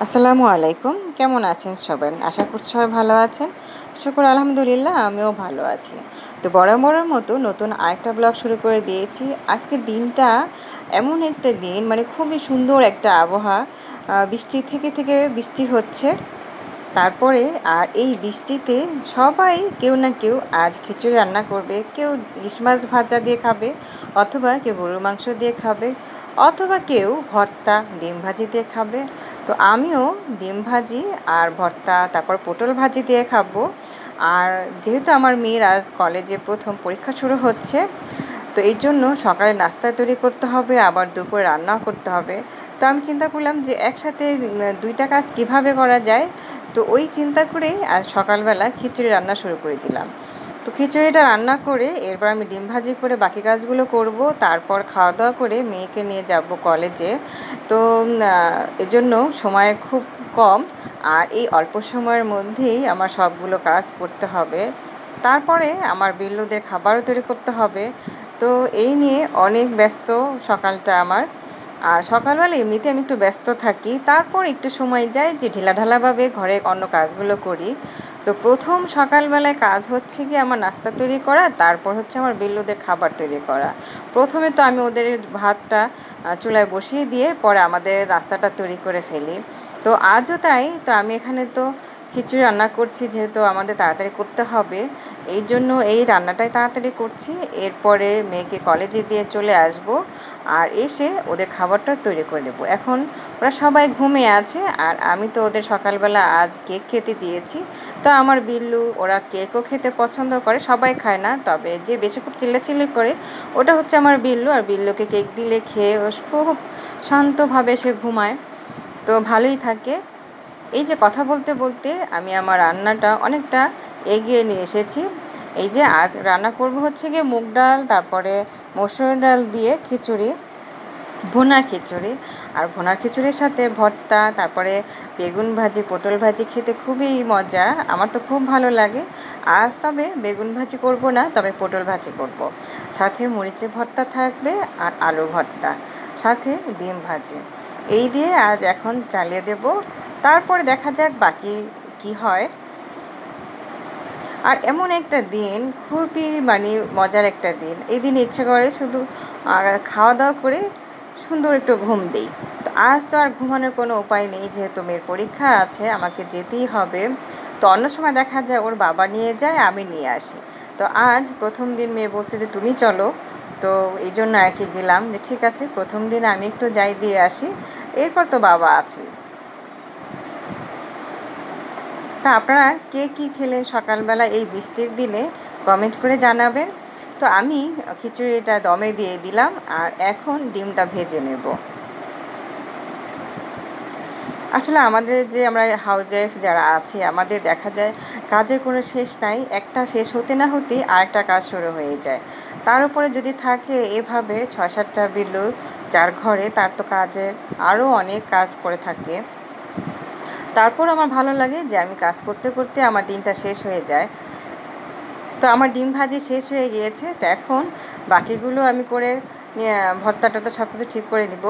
আসসালামু আলাইকুম। কেমন আছেন সবাই? আশা করছি সবাই ভালো আছেন। শুকর আলহামদুলিল্লাহ, আমিও ভালো আছি। তো বরাবরের মতো নতুন আরেকটা ব্লগ শুরু করে দিয়েছি। আজকের দিনটা এমন একটা দিন, মানে খুবই সুন্দর একটা আবহাওয়া। বৃষ্টি থেকে বৃষ্টি হচ্ছে। তারপরে আর এই বৃষ্টিতে সবাই কেউ না কেউ আজ খিচুড়ি রান্না করবে, কেউ ইলিশ মাছ ভাজা দিয়ে খাবে, অথবা কেউ গরুর মাংস দিয়ে খাবে, অথবা কেউ ভর্তা ডিম ভাজি দিয়ে খাবে। তো আমিও ডিম ভাজি আর ভর্তা, তারপর পটল ভাজি দিয়ে খাবো। আর যেহেতু আমার মেয়ের আজ কলেজে প্রথম পরীক্ষা শুরু হচ্ছে, তো এই জন্য সকালে নাস্তা তৈরি করতে হবে, আবার দুপুরে রান্নাও করতে হবে। তো আমি চিন্তা করলাম যে একসাথে দুইটা কাজ কিভাবে করা যায়। তো ওই চিন্তা করেই আজ সকালবেলা খিচুড়ি রান্না শুরু করে দিলাম। তো খিচুড়িটা রান্না করে এরপর আমি ডিম ভাজি করে বাকি কাজগুলো করব, তারপর খাওয়া দাওয়া করে মেয়েকে নিয়ে যাব কলেজে। তো এজন্য সময় খুব কম, আর এই অল্প সময়ের মধ্যেই আমার সবগুলো কাজ করতে হবে। তারপরে আমার বিল্লুদের খাবারও তৈরি করতে হবে। তো এই নিয়ে অনেক ব্যস্ত সকালটা আমার। আর সকালবেলা এমনিতে আমি একটু ব্যস্ত থাকি, তারপর একটু সময় যায় যে ঢিলাঢালাভাবে ঘরে অন্য কাজগুলো করি। তো প্রথম সকালবেলায় কাজ হচ্ছে কি আমার নাস্তা তৈরি করা, তারপর হচ্ছে আমার বিল্লুদের খাবার তৈরি করা। প্রথমে তো আমি ওদের ভাতটা চুলায় বসিয়ে দিয়ে পরে আমাদের নাস্তাটা তৈরি করে ফেলি। তো আজও তাই। তো আমি এখানে তো খিচুড়ি রান্না করছি, যেহেতু আমাদের তাড়াতাড়ি করতে হবে, এই জন্য এই রান্নাটাই তাড়াতাড়ি করছি। এরপরে মেয়েকে কলেজে দিয়ে চলে আসব, আর এসে ওদের খাবারটা তৈরি করে নেব। এখন ওরা সবাই ঘুমিয়ে আছে, আর আমি তো ওদের সকালবেলা আজ কেক খেতে দিয়েছি। তো আমার বিল্লু ওরা কেকও খেতে পছন্দ করে, সবাই খায় না, তবে যে বেশি খুব চিল্লাচিল্লি করে ওটা হচ্ছে আমার বিল্লু। আর বিল্লুকে কেক দিলে খেয়ে ও খুব শান্তভাবে সে ঘুমায়, তো ভালোই থাকে। এই যে কথা বলতে বলতে আমি আমার রান্নাটা অনেকটা এগিয়ে নিয়ে এসেছি। এই যে আজ রান্না করব হচ্ছে গিয়ে মুগ ডাল, তারপরে মসুর ডাল দিয়ে খিচুড়ি, ভুনা খিচুড়ি। আর ভুনা খিচুড়ির সাথে ভর্তা, তারপরে বেগুন ভাজি, পটল ভাজি খেতে খুবই মজা, আমার তো খুব ভালো লাগে। আজ তবে বেগুন ভাজি করব না, তবে পটল ভাজি করব। সাথে মরিচের ভর্তা থাকবে আর আলু ভর্তা, সাথে ডিম ভাজি। এই দিয়ে আজ এখন চালিয়ে দেব, তারপরে দেখা যাক বাকি কি হয়। আর এমন একটা দিন, খুবই মানে মজার একটা দিন। এই দিন ইচ্ছে করে শুধু খাওয়া দাওয়া করে সুন্দর একটু ঘুম দিই। তো আজ তো আর ঘুমানোর কোনো উপায় নেই, যেহেতু মেয়ের পরীক্ষা আছে, আমাকে যেতেই হবে। তো অন্য সময় দেখা যায় ওর বাবা নিয়ে যায়, আমি নিয়ে আসি। তো আজ প্রথম দিন মেয়ে বলছে যে তুমি চলো, তো এই জন্য আর কি গেলাম, যে ঠিক আছে প্রথম দিন আমি একটু যাই দিয়ে আসি, এরপর তো বাবা আছে। তা আপনারা কে কী খেলেন সকালবেলা এই বৃষ্টির দিনে, কমেন্ট করে জানাবেন। তো আমি খিচুড়িটা দমে দিয়ে দিলাম, আর এখন ডিমটা ভেজে নেব। আসলে আমাদের যে আমরা হাউসওয়াইফ যারা আছি, আমাদের দেখা যায় কাজের কোনো শেষ নাই, একটা শেষ হতে না হতেই আরেকটা কাজ শুরু হয়ে যায়। তার উপরে যদি থাকে এভাবে 6-7টা বিল্লু যার ঘরে, তার তো কাজের আরও অনেক কাজ পড়ে থাকে। তারপর আমার ভালো লাগে যে আমি কাজ করতে করতে আমার দিনটা শেষ হয়ে যায়। তো আমার ডিম ভাজি শেষ হয়ে গিয়েছে, তো এখন বাকিগুলো আমি করে ভর্তাটা তো সব কিছু ঠিক করে নিব।